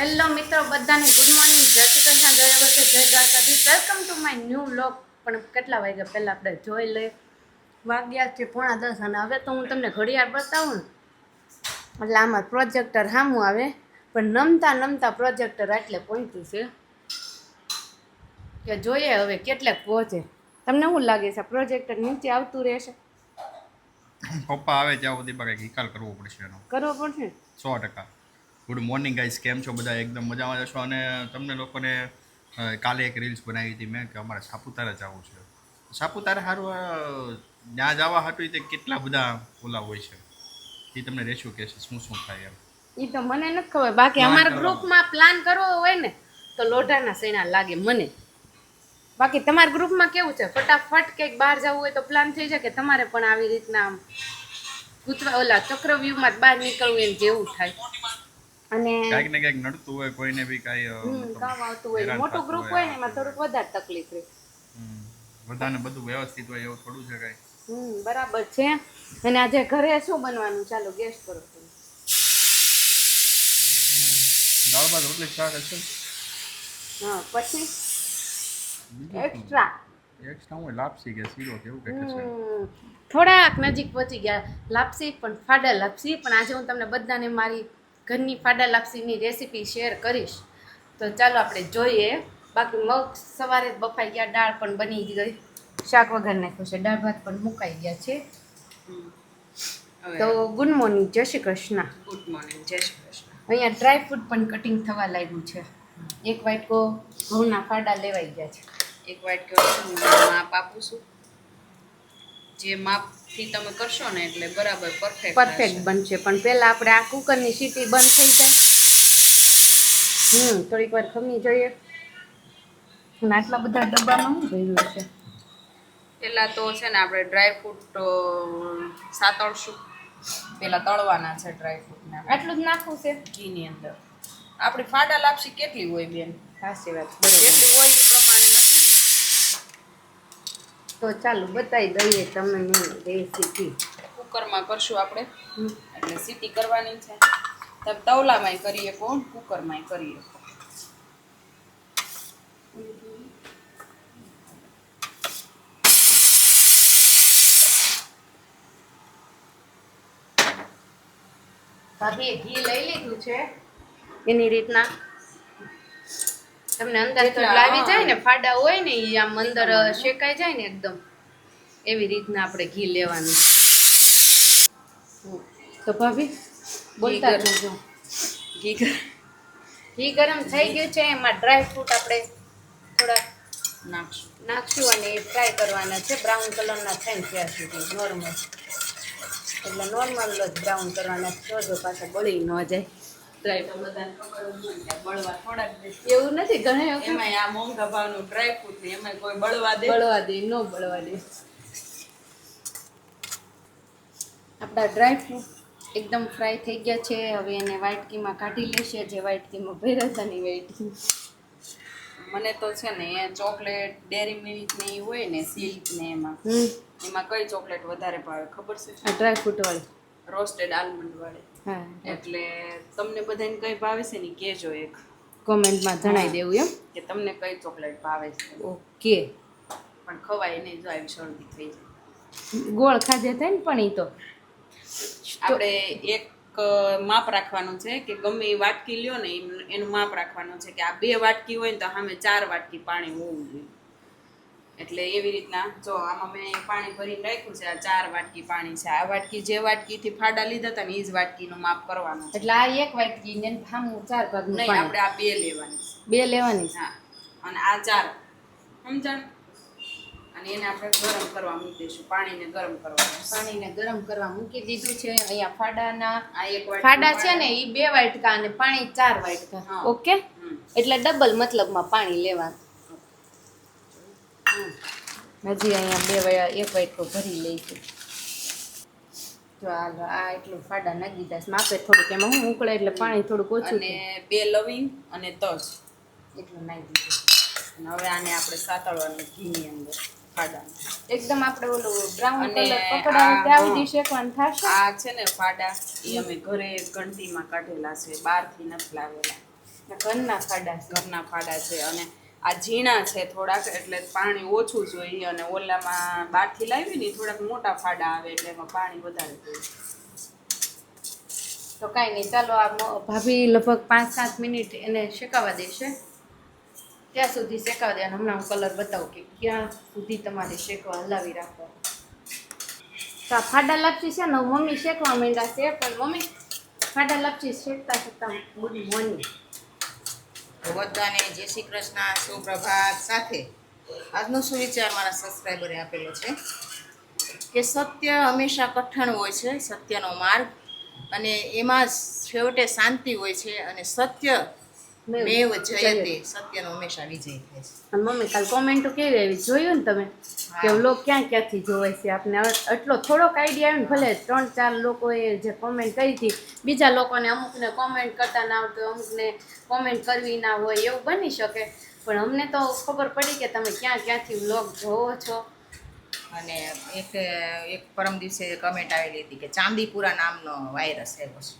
Hello મિત્રો બધાને good morning, જય શ્રી કૃષ્ણ, જય વર્ષે જય Dwarkadhish. Welcome to my new vlog. પણ કેટલા વાગ્યા પહેલાં આપણે જોઈ લઈએ. વાગ્યા છે 9:30 અને હવે તો હું તમને ઘડિયાળ બતાવું ને એટલે આમાં પ્રોજેક્ટર સામું આવે, પણ નમતા પ્રોજેક્ટર એટલે પહોંચ્યું છે કે જોઈએ હવે કેટલેક પહોંચે. તમને શું લાગે છે પ્રોજેક્ટર નીચે આવતું રહેશે? પપ્પા આવે ત્યાં સુધી કંઈક નિકાલ કરવો પડશે એનો. કરવો પડશે 100%. ગુડ મોર્નિંગ ગાઈસ, કેમ છો બધા? એકદમ મજામાં જશો. અને તમને લોકોને કાલે એક રીલ્સ બનાવી હતી મેં કે અમારે સાપુતારા જવું છે. સાપુતારા સારું ત્યાં જવા હાટું તે કેટલા બધા ઓલા હોય છે એ તમને રેશું કે શું થાય એમ એ તો મને નથી ખબર. બાકી અમારા ગ્રુપમાં પ્લાન કરવો હોય ને તો લોઢાના સૈના લાગે મને. બાકી તમારા ગ્રુપમાં કેવું છે? ફટાફટ કંઈક બહાર જવું હોય તો પ્લાન થઈ જાય કે તમારે પણ આવી રીતના આમ કૂતરા ઓલા ચક્રવ્યૂહમાં બહાર નીકળવું એમ જેવું થાય? અને કાંઈક ને કાંઈક નડતું હોય કોઈને બી કામ આવતું હોય, મોટું ગ્રુપ હોય ને એમાં થોડુંક વધારે તકલીફ રહે. બધાને બધું વ્યવસ્થિત હોય એવું થોડું છે કાંઈ. બરાબર છે. અને આજે ઘરે શું બનવાનું? ચાલો ગેસ કરો. દાળ ભાત રોટલી શાક હશે. હા, પછી એક્સ્ટ્રા હું લાપસી કે શીરો કે એવું કંઈક હશે. થોડાક નજીક પહોંચી ગયા. લાપસી પણ ફાડા લાપસી. પણ આજે હું તમને બધાને મારી ઘરની ફાડા લાપસીની રેસીપી શેર કરીશ. તો ચાલો આપણે જોઈએ. બાકી મગ સવારે જ બફાઈ ગયા, દાળ પણ બની ગઈ, શાક વગર નાખ્યું છે, દાળ ભાત પણ મુકાઈ ગયા છે. તો ગુડ મોર્નિંગ, જય શ્રી કૃષ્ણ. ગુડ મોર્નિંગ, જય શ્રી કૃષ્ણ. અહીંયા ડ્રાય ફ્રૂટ પણ કટિંગ થવા લાગ્યું છે. એક વાટકો ઘઉંના ફાડા લેવાઈ ગયા છે. એક વાટકો માપ આપું છું. જે માપથી તમે કરશો ને એટલે બરાબર પરફેક્ટ બનશે. પણ પહેલાં આપણે આ કુકરની સીટી બંધ થઈ જાય, થોડીક વાર ખમી જોઈએ. અને આટલા બધા ડબ્બામાં શું ભર્યું છે? પહેલાં તો છે ને આપણે ડ્રાયફ્રૂટ સાતળશું. પહેલાં તળવાના છે ડ્રાયફ્રૂટને. આટલું જ નાખવું છે ઘીની અંદર. આપણી ફાડા લાપસી કેટલી હોય બેન? સાચી વાત. જેટલી હોય એ પ્રમાણે નથી. તો ચાલો બતાવી દઈએ તમને રેસીપી. કુકરમાં કરશું આપણે, એટલે સીટી કરવાની છે. તમે તવલામાંય કરીએ કોણ, કુકરમાંય કરીએ. ભાભીએ ઘી લઈ લીધું છે એની રીતના. તમને અંદર તો લાવી જાય ને, ફાડા હોય ને એ આમ અંદર શેકાઈ જાય ને એકદમ, એવી રીતના આપણે ઘી લેવાનું. તો ભાભી બોલતા રહેજો. ઘી ગરમ થઈ ગયું છે. એમાં ડ્રાય ફ્રૂટ આપણે થોડા નાખશું અને એ ફ્રાય કરવાના છે બ્રાઉન કલરના થાય ને ત્યાં સુધી. નોર્મલ એટલે નોર્મલ જ બ્રાઉન કરવાના. જોજો પાછા બળી ન જાય. બળવા થોડાક એવું નથી, ઘણા એમાં આ મોંઘા ભાવનું ડ્રાયફ્રૂટ ને એમાં કોઈ બળવા દે? ન બળવા દે. આપણા ડ્રાયફ્રૂટ એકદમ ફ્રાય થઈ ગયા છે. હવે એને વાટકીમાં કાઢી લેશે. જે વાટકીમાં ભર્યા હતા ને વાટકી. મને તો છે ને એ ચોકલેટ ડેરી મિલ્ક ને એ હોય ને સિલ્ક ને એમાં કઈ ચોકલેટ વધારે ભાવે ખબર છે? ડ્રાયફ્રૂટ વાળી, રોસ્ટેડ આલમંડ વાળી. હા. એટલે તમને બધાને કઈ ભાવે છે ને કહેજો, એક કોમેન્ટમાં જણાવી દેવું એમ કે તમને કઈ ચોકલેટ ભાવે છે. ઓકે. પણ ખવાય નહીં, જો આવી શરદી થઈ જાય. ગોળ ખાધે થાય ને. પણ એ તો આપણે એક માપ રાખવાનું છે કે ગમે એ વાટકી લ્યો ને એનું માપ રાખવાનું છે કે આ 2 વાટકી હોય ને તો સામે 4 વાટકી પાણી હોવું જોઈએ. એટલે એવી રીતના જો આમાં મેં પાણી ભરીને રાખ્યું છે. આ 4 વાટકી પાણી છે. આ વાટકી જે વાટકીથી ફાડા લીધા હતા ને એ જ વાટકીનું માપ કરવાનું. એટલે આ એક વાટકી ને સામું 4 ભાગનું નહીં, પાણી. આપણે આ 2 લેવાની છે. 2 લેવાની. હા, અને આ 4 સમજણ. અને એને આપણે ગરમ કરવા મૂકી દઈશું. પાણીને ગરમ કરવા મૂકી દીધું છે. અહીંયા ફાડાના આ એક ફાડા છે ને એ 2 વાટકા અને પાણી 4 વાટકા. ઓકે, એટલે ડબલ મતલબમાં પાણી લેવાનું. હજી અહીંયા 1 વાટકો ભરી લઈશું. જો આ એટલું ફાડા નાખી દીધા. માપે થોડુંક એમાં હું ઉકળે એટલે પાણી થોડુંક ઓછું. અને 2 લવિંગ અને તજ એટલું નાખી દીધું. અને હવે આને આપણે સાતળવાનું ઘીની અંદર. એકદમ આપણે ઓલું બ્રાઉન કલર પકડાવું ત્યાં સુધી શેકવાનું થશે. આ છે ને ફાડા એ અમે ઘરે ઘંટીમાં કાઢેલા છે, બહારથી નથી લાવેલા. ઘરના ફાડા છે. ઘરના ફાડા છે અને આ ઝીણા છે થોડાક, એટલે પાણી ઓછું જોઈએ. અને ઓલામાં બહારથી લાવી ને થોડાક મોટા ફાડા આવે એટલે એમાં પાણી વધારે જોઈએ. તો કાંઈ નહીં, ચાલો આ ભાભી લગભગ 5-7 મિનિટ એને શેકાવા દેશે. ત્યાં સુધી શેકાવા દે અને હમણાં હું કલર બતાવું કે ક્યાં સુધી તમારે શેકવા હલાવી રાખવા. તો આ ફાડા લાપસી છે ને મમ્મી શેકવા માંડ્યા છે, પણ મમ્મી ફાડા લાપસી શેકતા ગુડ મોર્નિંગ. તો બધાને જય શ્રી કૃષ્ણ, સુપ્રભાત. સાથે આજનો સુવિચાર મારા સબસ્ક્રાઈબરે આપેલો છે કે સત્ય હંમેશા કઠણ હોય છે, સત્યનો માર્ગ, અને એમાં છેવટે શાંતિ હોય છે, અને સત્ય મેવ જયતે, સત્યનો હંમેશા વિજય થાય છે. અને મમ્મી કાલ કોમેન્ટો કેવી આવી જોયું ને તમે કે લોક ક્યાં ક્યાંથી જોવે છે. આપણે એટલો થોડોક આઈડિયા આવે ને, ભલે 3-4 લોકોએ જે કોમેન્ટ કરી હતી, બીજા લોકોને અમુકને કોમેન્ટ કરતા ના આવતું, અમુકને કોમેન્ટ કરવી ના હોય, એવું બની શકે. પણ અમને તો ખબર પડી કે તમે ક્યાં ક્યાંથી વ્લોગ જોવો છો. અને એક પરમ દિવસે કમેન્ટ આવેલી હતી કે ચાંદીપુરા નામનો વાયરસ આવ્યો છે.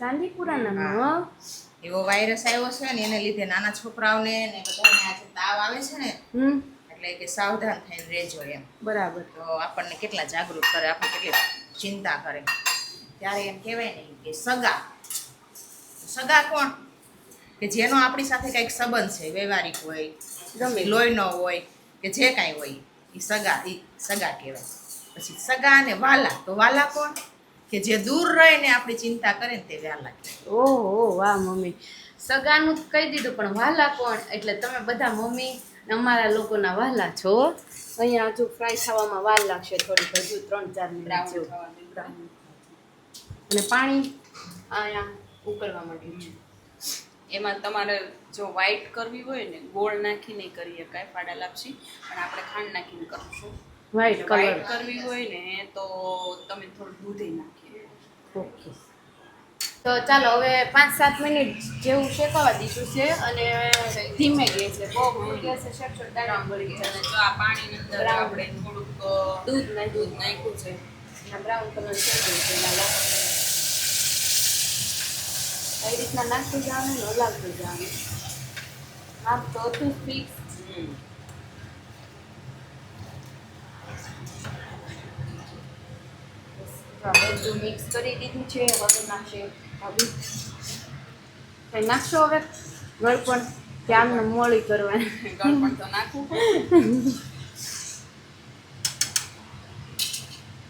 ચાંદીપુરા નામનો એવો વાયરસ આવ્યો છે ને એને લીધે નાના છોકરાઓને ને બધાને આજે તાવ આવે છે ને, એટલે કે સાવધાન થઈને રહેજો એમ. બરાબર. તો આપણને કેટલા જાગૃત કરે, આપણે કેટલી ચિંતા કરે. ત્યારે એમ કહેવાય ને કે સગા કોણ? કે જેનો આપણી સાથે કંઈક સંબંધ છે, વ્યવહારિક હોય, ગમે લોહીનો હોય કે જે કાંઈ હોય, એ સગા કહેવાય. પછી સગા અને વાલા, તો વાલા કોણ? કે જે દૂર રહીને આપણી ચિંતા કરે ને તે વાલા કહેવાય. ઓહો વાહ મમ્મી, સગાનું કહી દીધું, પણ વાલા કોણ? એટલે તમે બધા મમ્મી અમારા લોકોના વાલા છો. અહીંયા હજુ ફ્રાય થવામાં વાર લાગશે થોડીક, હજુ 3-4 મિનિટ જેવું. અને પાણી અહીંયા ઉકળવા માંડ્યું છે. એમાં તમારે જો વ્હાઈટ કરવી હોય ને, ગોળ નાખીને કરીએ કાંઈ ફાડા લાપસી, પણ આપણે ખાંડ નાખીને કરીશું. White white colour. કરવી હોય ને તો તમે થોડું દૂધ નાખીએ. ઓકે, તો ચાલો હવે 5-7 મિનિટ જેવું શેકવા દીધું છે, અને ધીમે ગેસે બહુ ફૂલ ગેસે શેકશો ડાયરેક્ટ બળી અને જશે. જો આ પાણીની અંદર આપણે થોડુંક દૂધ નાખ્યું છે. અને બ્રાઉન કલર શેકવું છે. એના લાપસી આવી રીતના નાખતું જવાનું ને હલાવતું જવાનું. આમ તો હતું ફિક્સ. બધું મિક્સ કરી દીધું છે. હવે નાખશે ભાભી. કંઈ નાખશો હવે ગળપણ કે આમને મોળી કરવાની? ગળપણ તો નાખવું પડે.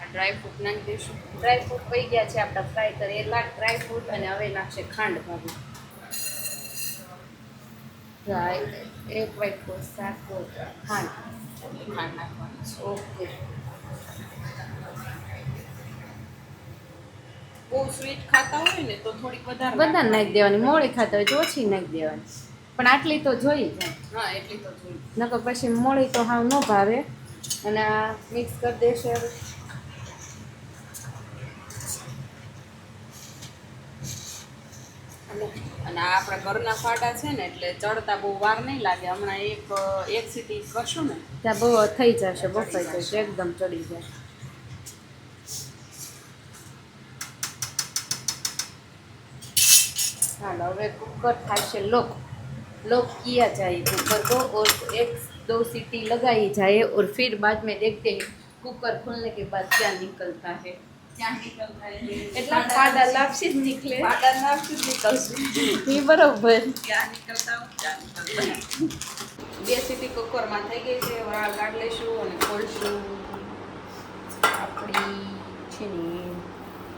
આ ડ્રાયફ્રૂટ નાખી દઈશું. ડ્રાયફ્રૂટ પડી ગયા છે આપણા ફ્રાય કરેલા ડ્રાયફ્રૂટ, અને હવે નાખશે ખાંડ ભાભી. એક વાટકો ખાંડ. ખાંડ નાખવાની છે. ઓકે. બહુ સ્વીટ ખાતા હોય ને તો થોડીક વધારે બધા નાખી દેવાની, મોળી ખાતા હોય તો ઓછી નાખી દેવાની, પણ આટલી તો જોઈ જાય. હા, એટલી તો જોઈએ. નકર પછી મોળી તો હાવ ન ભાવે. અને આ મિક્સ કરી દેશે હવે. અને આ આપણા ઘરના ફાટા છે ને, એટલે ચડતા બહુ વાર નહીં લાગે. હમણાં એક સીટી કરશું ને ત્યાં બહુ થઈ જશે, બફાઈ જશે, એકદમ ચડી જાય. हालो હવે कुकर थाशे लोक किया जाए कुकर को, और 1-2 सीटी लगाई जाए, और फिर बाद में देखते हैं कुकर खोलने के बाद क्या निकलता है. क्या निकलता है? એટલા ફાડા લાપસી જ નીકળે. ફાટા નાખી નીકળશે. એ બરોબર. ક્યાં નીકળતા હોય, ક્યાં નીકળતા. 2 સીટી કુકરમાં થઈ ગઈ છે. હવે આ કાઢ લઈશું અને ખોલશું. આપણી છે ને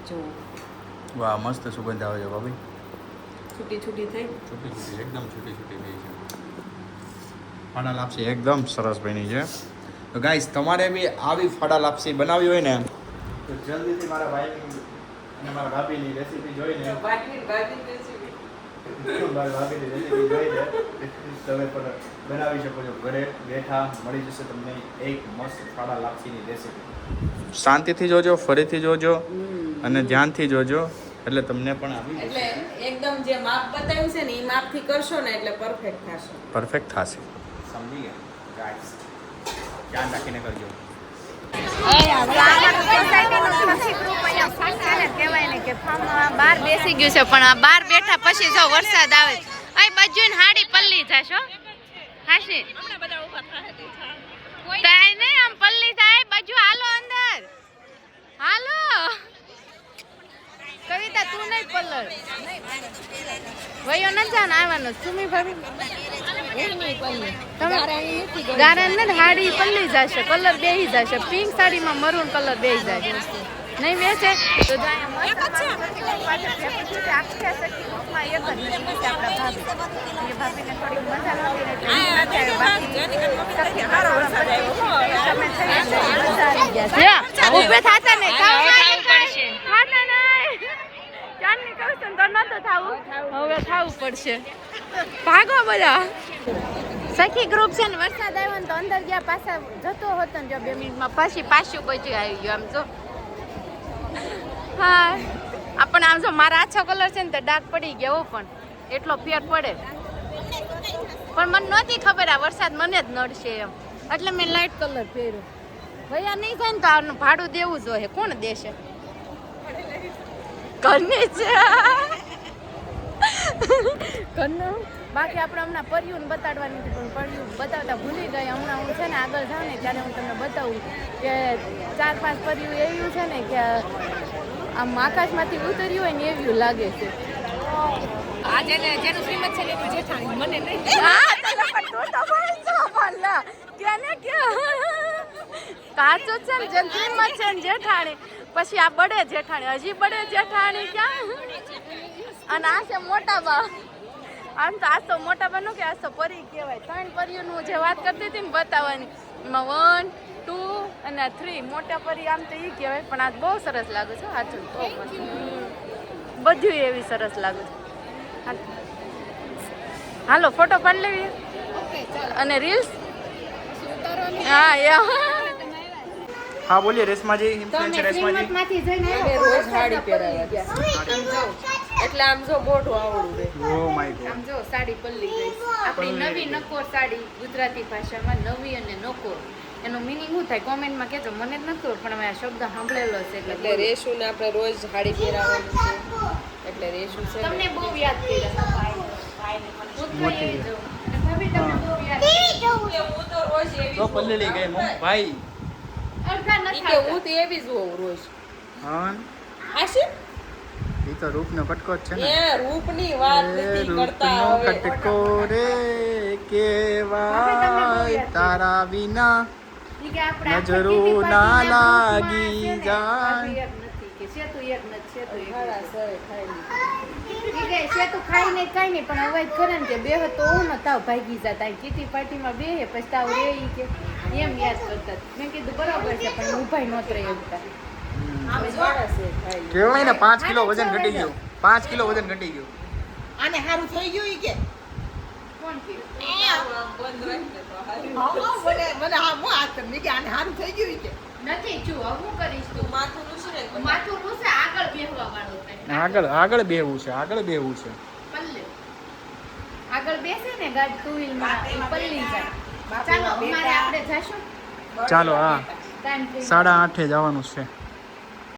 જો વાહ, મસ્ત સુગંધ આવે છે ભાભી. છૂટી છૂટી થઈ. છૂટી છૂટી, એકદમ છૂટી છૂટી થઈ છે. ફાડા લાપસી એકદમ સરસ બની છે. તો ગાઈસ, તમારે બી આવી ફાડા લાપસી બનાવવી હોય ને તો જલ્દીથી મારા ભાઈ અને મારા ભાભીની રેસીપી જોઈને ભાભીની રેસીપી જોઈને તમે પણ બનાવી શકો છો ઘરે બેઠા. મળી જશે તમને એક મસ્ત ફાડા લાપસીની રેસીપી. શાંતિથી જોજો, ફરીથી જોજો અને ધ્યાનથી જોજો, એટલે તમને પણ આવી એટલે એકદમ જે માપ બતાવ્યું છે ને એ માપથી કરશો ને એટલે પરફેક્ટ થશે. પરફેક્ટ થશે. સમજી ગયા ગાઈસ? ધ્યાન રાખીને કરજો. કહેવાય ને કે બહાર બેસી ગયું છે, પણ આ બહાર બેઠા પછી જો વરસાદ આવે આ બાજુ ને હાડી પલ્લી જાશો હાશી તાય ને આમ પલ્લી થાય બાજુ હાલો અંદર હાલો કવિતા તું નહીં પલ્લર વયો ન જાન આવવાનો સુમી ભાભી ગારણ ને હાડી પલ્લી જશે કલર બેહી જશે પિંક સાડીમાં મરૂન કલર બેહી જાય નહીં વેચે તો ઉભે થતા નહીં ચાંદની કહું છું તો નતો થાવું હવે થાવું પડશે ભાગો બધા સખી ગ્રુપ છે ને વરસાદ આવ્યો ને તો અંદર ગયા પાછા જતો હતો ને જો 2 મિનિટમાં પાછું કોઈ આવી ગયો આમ જો હા આપણે આમ જો મારા આછો કલર છે ને તો ડાર્ક પડી ગયો પણ એટલો ફેર પડે પણ મને નહોતી ખબર આ વરસાદ મને જ નડશે એમ એટલે મેં લાઇટ કલર પહેર્યો ભૈયા નહીં થાય ને તો આનું ભાડું દેવું જોઈએ કોણ દેશે ઘરની છે ઘરનું બાકી આપણે હમણાં પર્યું બતાડવાની હતી પણ પર્યું બતાવતા ભૂલી ગયા હમણાં હું છે ને આગળ જાઉં ને ત્યારે હું તમને બતાવું કે 4-5 પર્યું એવું છે ને કે આમ આકાશમાંથી ઉતર્યું હોય ને એવું લાગે છે આ જેનું શ્રીમત છે એનું જેઠાણી મને નહીં હા તો ભાઈ જો ભલા કેને કે કાચો છે ને જેનું શ્રીમત છે ને જેઠાણી પછી આ બડે જેઠાણી હજી બડે જેઠાણી ક્યાં અને આ છે મોટા બા આમ તો આ તો મોટા બા નું કે આ તો પરી કહેવાય 3 પરીઓનું જે વાત કરતી હતી ને બતાવવાની એમાં 1, 2 અને 3 મોટા પરી આમ તો એ કહેવાય પણ આ બહુ સરસ લાગે છે સાચું તો બધું એવી સરસ લાગે છે હાલો ફોટો પાડી લેવી અને રીલ્સ હા હા બોલીએ રેશમાજી ઇન્ફ્લુએન્સર રેશમાજી માંથી જઈને રોજ સાડી પહેરાવ્યા એટલે આમ જો મોઢું આવડું રે ઓ માય ગોડ આમ જો સાડી પલ્લી ગઈ આપણી નવી નકોર સાડી ગુજરાતી ભાષામાં નવી અને નકોર એનો મીનિંગ શું થાય કોમેન્ટમાં કહેજો મને જ નથી ખબર પણ અમે આ શબ્દ સાંભળેલો છે એટલે રેશુ ને આપણે રોજ સાડી પહેરાવવાનું છે એટલે રેશુ છે તમને બહુ યાદ કર્યા હું તો એવી જોઉં અને ભાભી તમને બહુ યાદ કર્યા હું તો રોજ એવી તો પલ્લેલી ગઈ મમ ભાઈ અડધા ઈ નથી કે હું તો એવી જ હોઉં રોજ હા હાશી એ તો રૂપનો કટકો જ છે ને એ રૂપની વાત નથી કરતા રૂપનો હવે કટકો રે કેવાય તારા વિના ઈ કે આપણે નજરો ના લાગી જાય. નથી કે સેતુ એક નથી સેતુ એક ખાડા સરે ખાઈ લીધું. ઈ કે સેતુ ખાઈ ને કાઈ નહીં પણ અવાજ કરે ને કે બેહ તો ન તાવ ભાગી જતા કીટી પાર્ટીમાં બેહે પછી તાવ રે ઈ કે એમ યાદ કરતા મેં કીધું બરાબર છે પણ ઊભાઈ નહોત રહી શકતા હવે ખાડા છે ખાઈ લીધું. કેવાય ને 5 કિલો વજન ઘટી ગયું 5 કિલો વજન ઘટી ગયું આને સારું થઈ ગયું ઈ કે કોણ કીધું બંધ રાખને તો હારી. મને હા હું આ તમને કે આને સારું થઈ ગયું ઈ કે નથી છું હવે હું કરીશ તું માથું નુસરે ને માથું રૂસે આગળ બેહવા વાળો થાય આગળ બેહવું છે પલ્લે આગળ બેસે ને ગાડી ટુ વ્હીલમાં પલ્લી જાય ચાલો અમારે આપણે જાશું ચાલો હા ટાઈમ થઈ 8:30 જવાનું છે